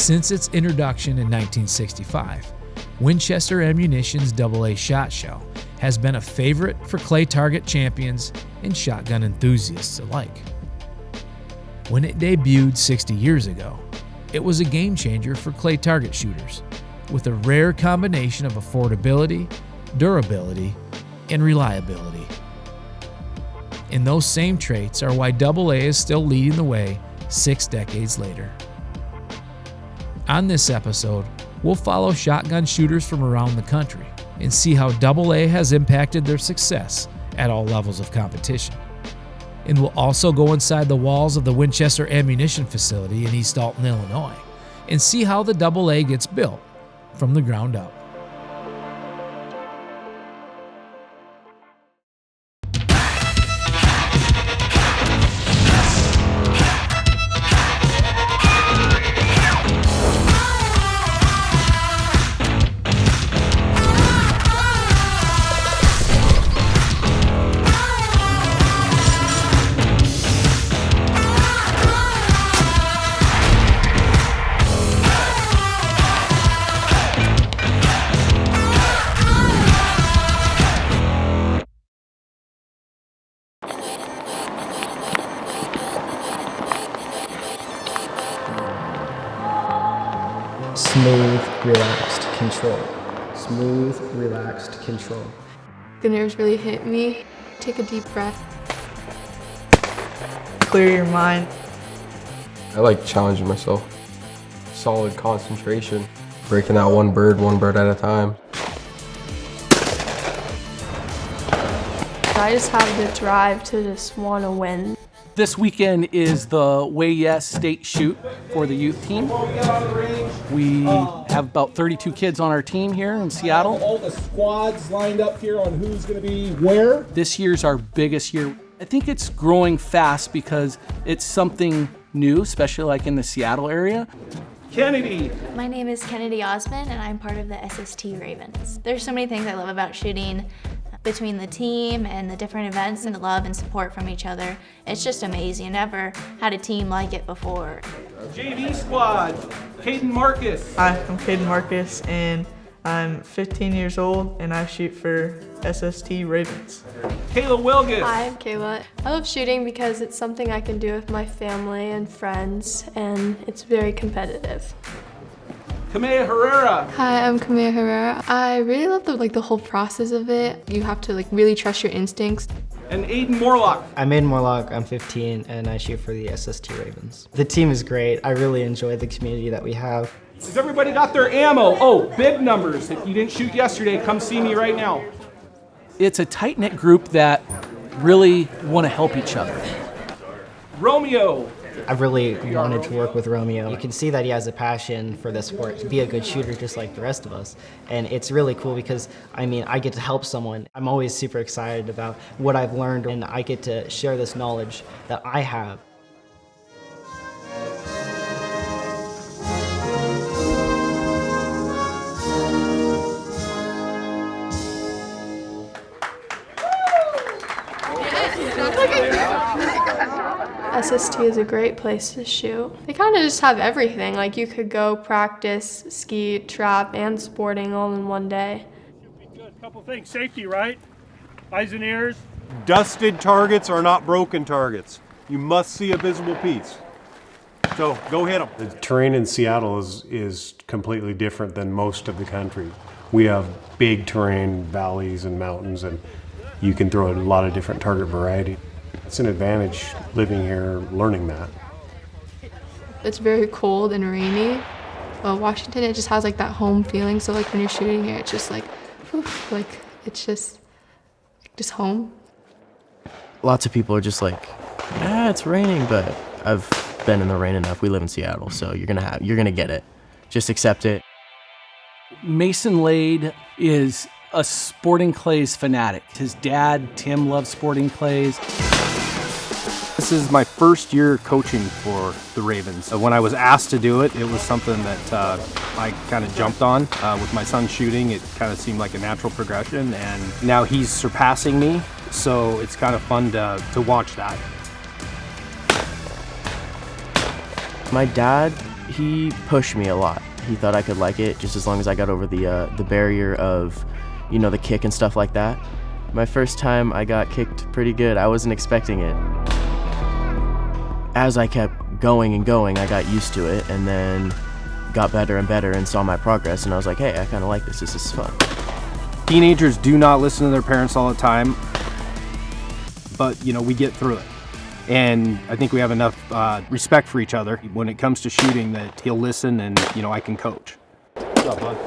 Since its introduction in 1965, Winchester Ammunition's AA shot shell has been a favorite for clay target champions and shotgun enthusiasts alike. When it debuted 60 years ago, it was a game changer for clay target shooters, with a rare combination of affordability, durability, and reliability. And those same traits are why AA is still leading the way 6 decades later. On this episode, we'll follow shotgun shooters from around the country and see how AA has impacted their success at all levels of competition. And we'll also go inside the walls of the Winchester Ammunition facility in East Alton, Illinois, and see how the AA gets built from the ground up. Smooth, relaxed control. Smooth, relaxed control. The nerves really hit me. Take a deep breath. Clear your mind. I like challenging myself. Solid concentration. Breaking that one bird at a time. I just have the drive to just want to win. This weekend is the Way Yes State Shoot for the youth team. We have about 32 kids on our team here in Seattle. All the squads lined up here on who's going to be where. This year's our biggest year. I think it's growing fast because it's something new, especially like in the Seattle area. Kennedy. My name is Kennedy Osmond and I'm part of the SST Ravens. There's so many things I love about shooting. Between the team and the different events and the love and support from each other. It's just amazing. I never had a team like it before. JV squad, Caden Marcus. Hi, I'm Caden Marcus and I'm 15 years old and I shoot for SST Ravens. Kayla Wilgus. Hi, I'm Kayla. I love shooting because it's something I can do with my family and friends, and it's very competitive. Kamea Herrera. Hi, I'm Kamea Herrera. I really love the whole process of it. You have to really trust your instincts. And Aiden Morlock. I'm Aiden Morlock, I'm 15, and I shoot for the SST Ravens. The team is great. I really enjoy the community that we have. Has everybody got their ammo? Oh, bib numbers. If you didn't shoot yesterday, come see me right now. It's a tight-knit group that really want to help each other. Romeo. I really wanted to work with Romeo. You can see that he has a passion for the sport, to be a good shooter just like the rest of us. And it's really cool because, I get to help someone. I'm always super excited about what I've learned, and I get to share this knowledge that I have. SST is a great place to shoot. They kind of just have everything. You could go practice, ski, trap, and sporting all in one day. Good. Couple things. Safety, right? Eyes and ears. Dusted targets are not broken targets. You must see a visible piece. So go hit them. The terrain in Seattle is completely different than most of the country. We have big terrain, valleys and mountains, and you can throw a lot of different target variety. It's an advantage living here, learning that. It's very cold and rainy. Washington, it just has that home feeling. So when you're shooting here, it's just it's just home. Lots of people are just it's raining, but I've been in the rain enough. We live in Seattle, so you're gonna get it. Just accept it. Mason Lade is a sporting clays fanatic. His dad, Tim, loves sporting clays. This is my first year coaching for the Ravens. When I was asked to do it, it was something that I kind of jumped on. With my son shooting, it kind of seemed like a natural progression, and now he's surpassing me, so it's kind of fun to watch that. My dad he pushed me a lot. He thought I could like it just as long as I got over the barrier of, you know, the kick and stuff like that. My first time I got kicked pretty good. I wasn't expecting it. As I kept going and going, I got used to it and then got better and better and saw my progress, and I was like, hey, I kind of like this. This is fun. Teenagers do not listen to their parents all the time, but you know, we get through it. And I think we have enough respect for each other when it comes to shooting that he'll listen and, you know, I can coach. Good job, bud.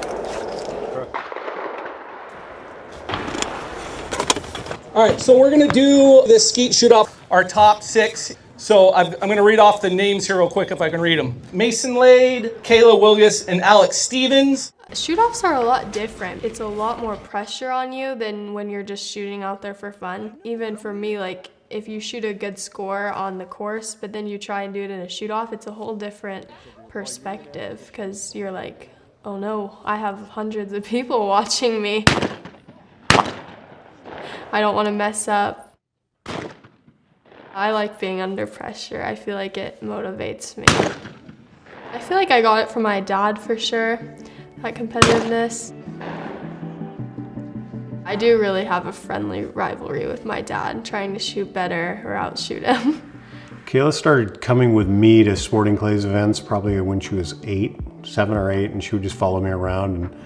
All right, so we're gonna do this skeet shoot off, our top 6. So I'm gonna read off the names here real quick if I can read them. Mason Lade, Kayla Wilgus, and Alex Stevens. Shoot-offs are a lot different. It's a lot more pressure on you than when you're just shooting out there for fun. Even for me, like, if you shoot a good score on the course, but then you try and do it in a shoot-off, it's a whole different perspective, because you're like, oh no, I have hundreds of people watching me. I don't want to mess up. I like being under pressure. I feel like it motivates me. I feel like I got it from my dad for sure, that competitiveness. I do really have a friendly rivalry with my dad, trying to shoot better or outshoot him. Kayla started coming with me to Sporting Clays events probably when she was 7 or 8, and she would just follow me around. And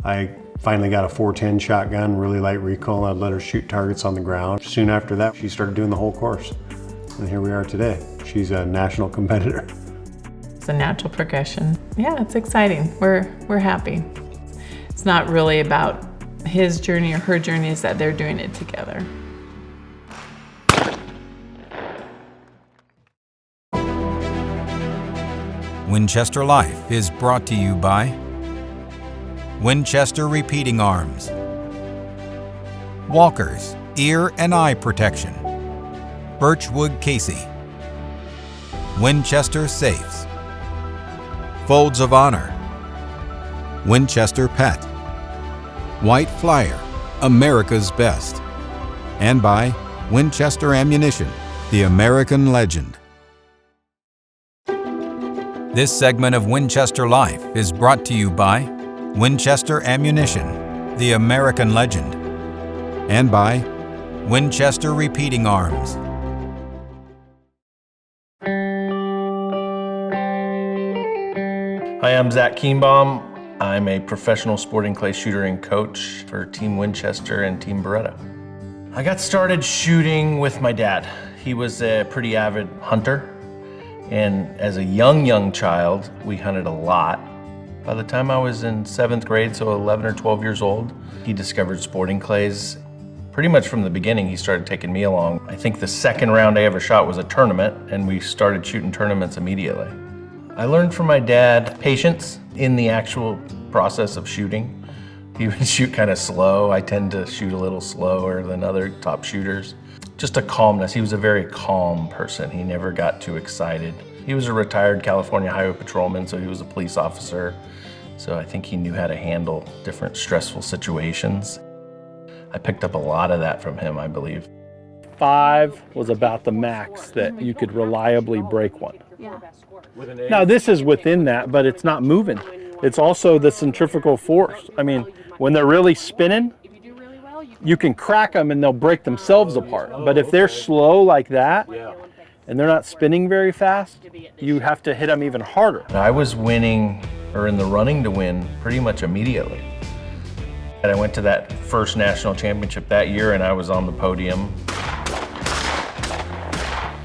I finally got a 410 shotgun, really light recoil, and I'd let her shoot targets on the ground. Soon after that, she started doing the whole course. And here we are today. She's a national competitor. It's a natural progression. Yeah, it's exciting. We're happy. It's not really about his journey or her journey, is that they're doing it together. Winchester Life is brought to you by Winchester Repeating Arms, Walker's Ear and Eye Protection, Birchwood Casey, Winchester Safes, Folds of Honor, Winchester Pet, White Flyer, America's Best, and by Winchester Ammunition, the American legend. This segment of Winchester Life is brought to you by Winchester Ammunition, the American legend, and by Winchester Repeating Arms. Hi, I'm Zach Kienbaum. I'm a professional sporting clay shooter and coach for Team Winchester and Team Beretta. I got started shooting with my dad. He was a pretty avid hunter, and as a young child, we hunted a lot. By the time I was in 7th grade, so 11 or 12 years old, he discovered sporting clays. Pretty much from the beginning, he started taking me along. I think the second round I ever shot was a tournament, and we started shooting tournaments immediately. I learned from my dad patience in the actual process of shooting. He would shoot kind of slow. I tend to shoot a little slower than other top shooters. Just a calmness. He was a very calm person. He never got too excited. He was a retired California highway patrolman, so he was a police officer. So I think he knew how to handle different stressful situations. I picked up a lot of that from him, I believe. 5 was about the max that you could reliably break one. Yeah. Now this is within that, but it's not moving. It's also the centrifugal force. I mean, when they're really spinning, you can crack them and they'll break themselves apart. But if they're slow like that, and they're not spinning very fast, you have to hit them even harder. I was winning, or in the running to win, pretty much immediately. And I went to that first national championship that year and I was on the podium.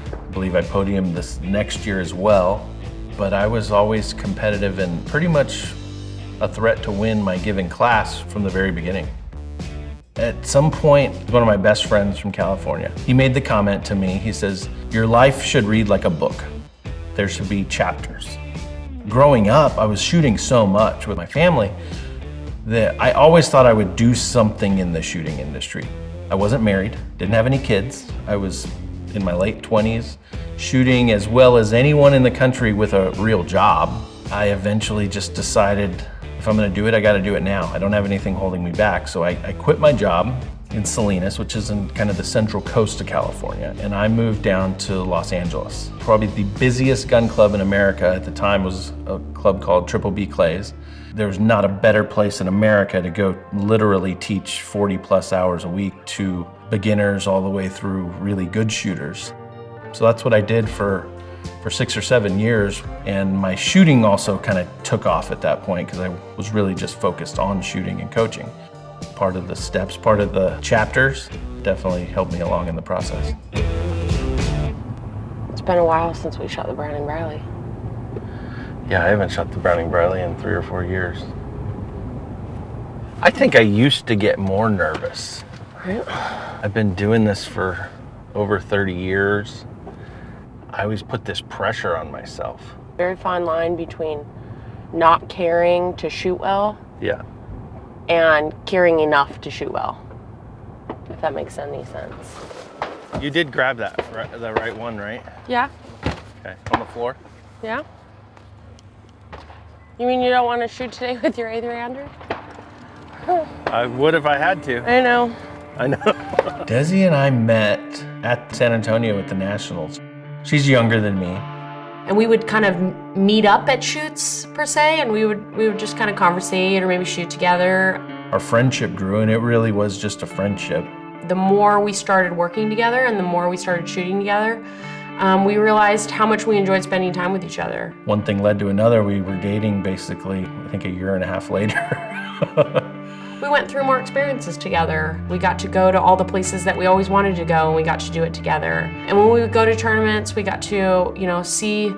I believe I podiumed this next year as well. But I was always competitive and pretty much a threat to win my given class from the very beginning. At some point, one of my best friends from California, he made the comment to me, he says, your life should read like a book. There should be chapters. Growing up, I was shooting so much with my family that I always thought I would do something in the shooting industry. I wasn't married, didn't have any kids. I was in my late 20s, shooting as well as anyone in the country with a real job. I eventually just decided if I'm gonna do it, I gotta do it now. I don't have anything holding me back. So I quit my job in Salinas, which is in kind of the central coast of California, and I moved down to Los Angeles. Probably the busiest gun club in America at the time was a club called Triple B Clays. There was not a better place in America to go literally teach 40+ hours a week to beginners all the way through really good shooters. So that's what I did for 6 or 7 years, and my shooting also kind of took off at that point because I was really just focused on shooting and coaching. Part of the steps, part of the chapters definitely helped me along in the process. It's been a while since we shot the Browning Briley. Yeah, I haven't shot the Browning Briley in 3 or 4 years. I think I used to get more nervous. Right. I've been doing this for over 30 years. I always put this pressure on myself. Very fine line between not caring to shoot well Yeah. and caring enough to shoot well, if that makes any sense. You did grab that, the right one, right? Yeah. Okay, on the floor? Yeah. You mean you don't want to shoot today with your A300? I would if I had to. I know. I know. Desi and I met at San Antonio at the Nationals. She's younger than me. And we would kind of meet up at shoots per se, and we would just kind of conversate or maybe shoot together. Our friendship grew, and it really was just a friendship. The more we started working together and the more we started shooting together, we realized how much we enjoyed spending time with each other. One thing led to another. We were dating basically, I think, 1.5 years later. We went through more experiences together. We got to go to all the places that we always wanted to go, and we got to do it together. And when we would go to tournaments, we got to, see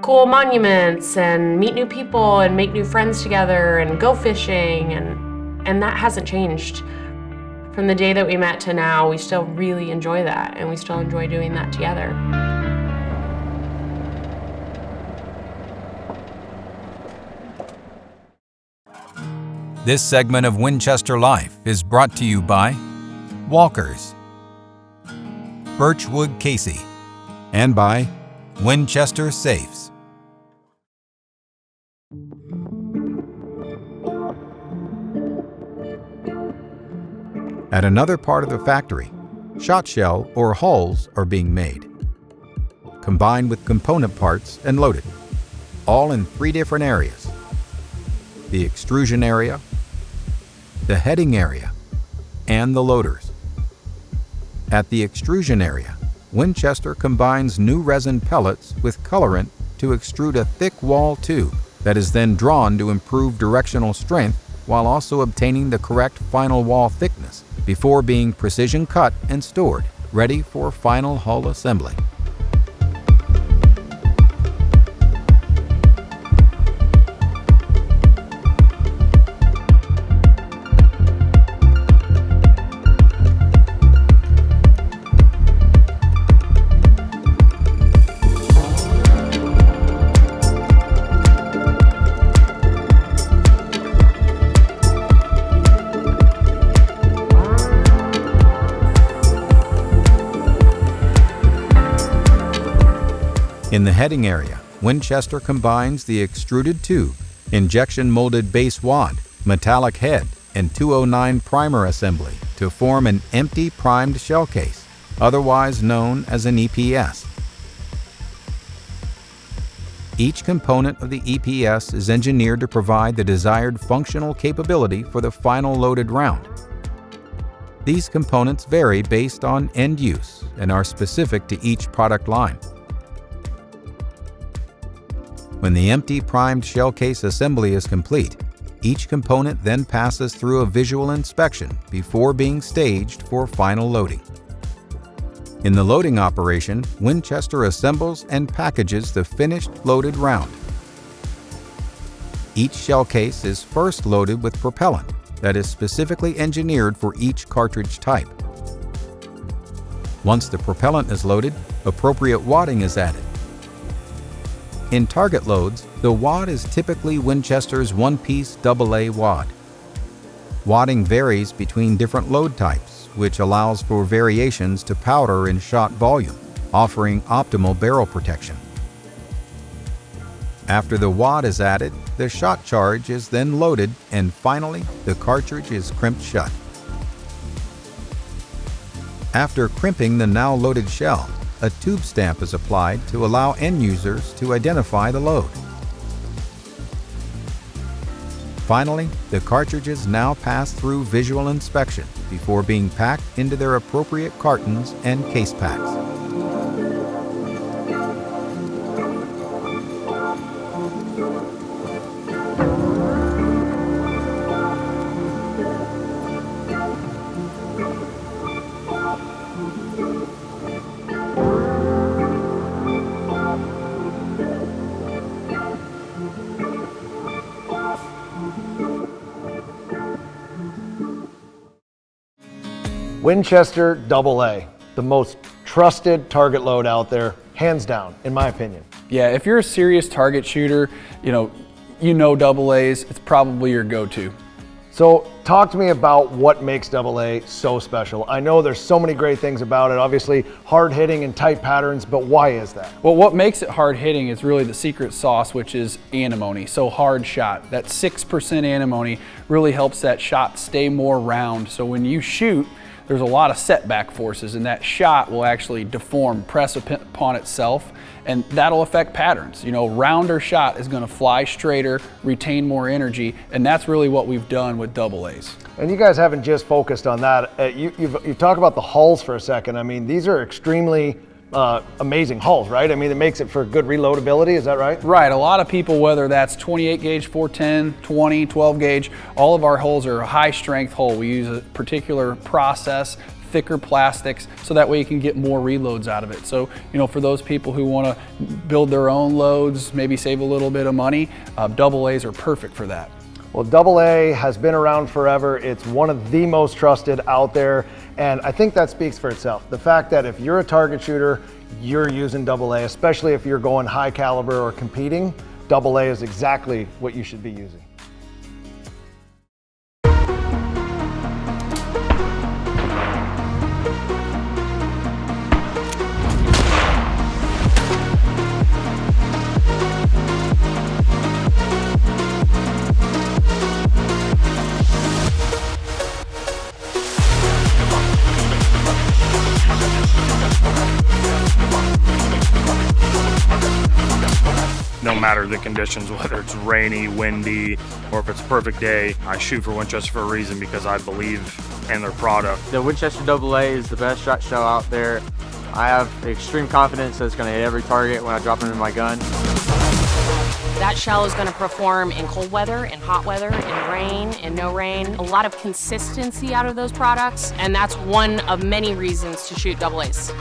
cool monuments and meet new people and make new friends together and go fishing, and that hasn't changed. From the day that we met to now, we still really enjoy that, and we still enjoy doing that together. This segment of Winchester Life is brought to you by Walkers, Birchwood Casey, and by Winchester Safes. At another part of the factory, shot shell or hulls are being made, combined with component parts and loaded, all in 3 different areas: the extrusion area, the heading area, and the loaders. At the extrusion area, Winchester combines new resin pellets with colorant to extrude a thick wall tube that is then drawn to improve directional strength while also obtaining the correct final wall thickness before being precision cut and stored, ready for final hull assembly. In the heading area, Winchester combines the extruded tube, injection molded base wad, metallic head, and 209 primer assembly to form an empty primed shell case, otherwise known as an EPS. Each component of the EPS is engineered to provide the desired functional capability for the final loaded round. These components vary based on end use and are specific to each product line. When the empty primed shell case assembly is complete, each component then passes through a visual inspection before being staged for final loading. In the loading operation, Winchester assembles and packages the finished loaded round. Each shell case is first loaded with propellant that is specifically engineered for each cartridge type. Once the propellant is loaded, appropriate wadding is added. In target loads, the wad is typically Winchester's one-piece AA wad. Wadding varies between different load types, which allows for variations to powder and shot volume, offering optimal barrel protection. After the wad is added, the shot charge is then loaded, and finally, the cartridge is crimped shut. After crimping the now loaded shell, a tube stamp is applied to allow end users to identify the load. Finally, the cartridges now pass through visual inspection before being packed into their appropriate cartons and case packs. Winchester AA, the most trusted target load out there, hands down, in my opinion. Yeah, if you're a serious target shooter, you know AAs, it's probably your go-to. So talk to me about what makes AA so special. I know there's so many great things about it, obviously hard hitting and tight patterns, but why is that? Well, what makes it hard hitting is really the secret sauce, which is antimony, so hard shot. That 6% antimony really helps that shot stay more round, so when you shoot, there's a lot of setback forces, and that shot will actually deform, press upon itself, and that'll affect patterns. You know, rounder shot is going to fly straighter, retain more energy, and that's really what we've done with AAs. And you guys haven't just focused on that. You talk about the hulls for a second. I mean, these are extremely amazing hulls, right? I mean, it makes it for good reloadability, is that right? Right, a lot of people, whether that's 28 gauge, 410, 20, 12 gauge, all of our hulls are a high strength hull. We use a particular process, thicker plastics, so that way you can get more reloads out of it. So, you know, for those people who want to build their own loads, maybe save a little bit of money, AAs are perfect for that. Well, AA has been around forever. It's one of the most trusted out there. And I think that speaks for itself. The fact that if you're a target shooter, you're using AA, especially if you're going high caliber or competing, AA is exactly what you should be using. No matter the conditions, whether it's rainy, windy, or if it's a perfect day, I shoot for Winchester for a reason, because I believe in their product. The Winchester AA is the best shot shell out there. I have extreme confidence that it's going to hit every target when I drop it in my gun. That shell is going to perform in cold weather, in hot weather, in rain, in no rain. A lot of consistency out of those products, and that's one of many reasons to shoot AAs.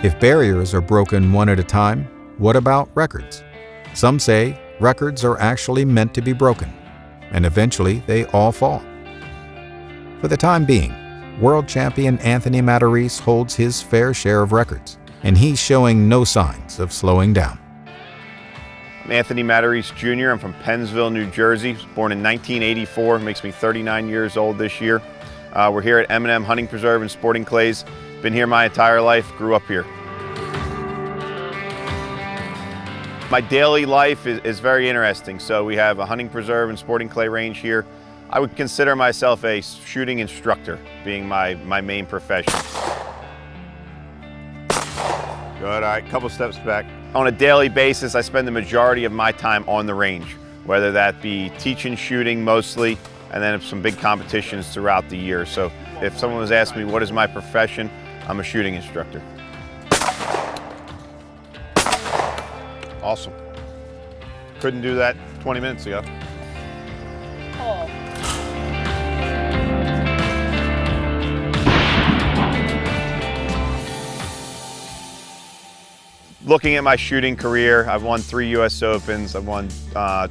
If barriers are broken one at a time, what about records? Some say records are actually meant to be broken, and eventually they all fall. For the time being, world champion Anthony Matarese holds his fair share of records, and he's showing no signs of slowing down. I'm Anthony Matarese Jr. I'm from Pennsville, New Jersey. Born in 1984, makes me 39 years old this year. We're here at M&M Hunting Preserve and Sporting Clays. Been here my entire life, grew up here. My daily life is very interesting. So we have a hunting preserve and sporting clay range here. I would consider myself a shooting instructor, being my main profession. Good, all right, couple steps back. On a daily basis, I spend the majority of my time on the range, whether that be teaching shooting mostly, and then some big competitions throughout the year. So if someone was asking me what is my profession, I'm a shooting instructor. Awesome. Couldn't do that 20 minutes ago. Looking at my shooting career, I've won 3 U.S. Opens, I've won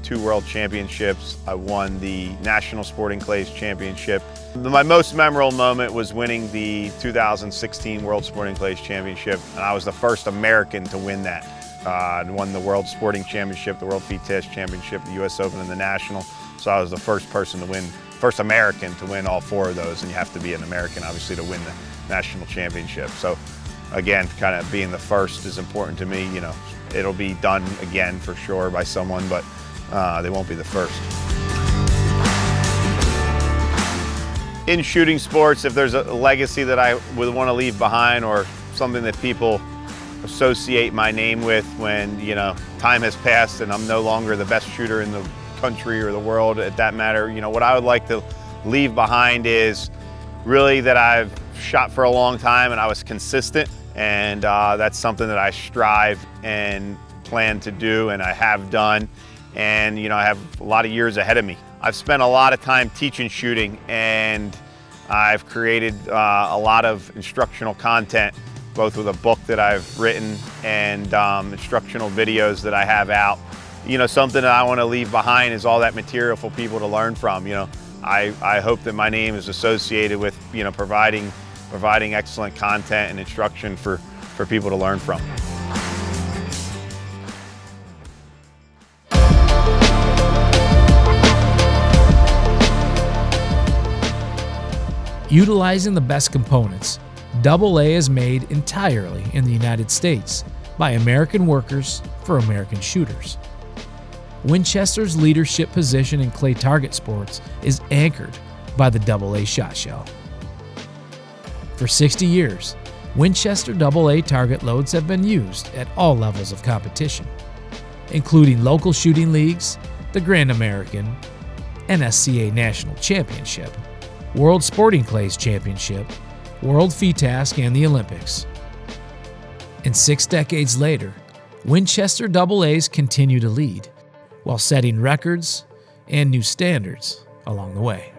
2 World Championships, I won the National Sporting Clays Championship. My most memorable moment was winning the 2016 World Sporting Clays Championship, and I was the first American to win that. I won the World Sporting Championship, the World Feed Test Championship, the U.S. Open, and the National. So I was the first person to win, first American to win all 4 of those, and you have to be an American, obviously, to win the National Championship. So again, kind of being the first is important to me. You know, it'll be done again for sure by someone, but they won't be the first. In shooting sports, if there's a legacy that I would want to leave behind or something that people associate my name with when, you know, time has passed and I'm no longer the best shooter in the country or the world at that matter, you know, what I would like to leave behind is really that I've shot for a long time and I was consistent. And that's something that I strive and plan to do, and I have done. And you know, I have a lot of years ahead of me. I've spent a lot of time teaching shooting, and I've created a lot of instructional content, both with a book that I've written and instructional videos that I have out. You know, something that I want to leave behind is all that material for people to learn from. You know, I hope that my name is associated with, you know, providing excellent content and instruction for people to learn from. Utilizing the best components, AA is made entirely in the United States by American workers for American shooters. Winchester's leadership position in clay target sports is anchored by the AA shot shell. For 60 years, Winchester AA target loads have been used at all levels of competition, including local shooting leagues, the Grand American, NSCA National Championship, World Sporting Clays Championship, World FITASC, and the Olympics. And 6 decades later, Winchester AAs continue to lead, while setting records and new standards along the way.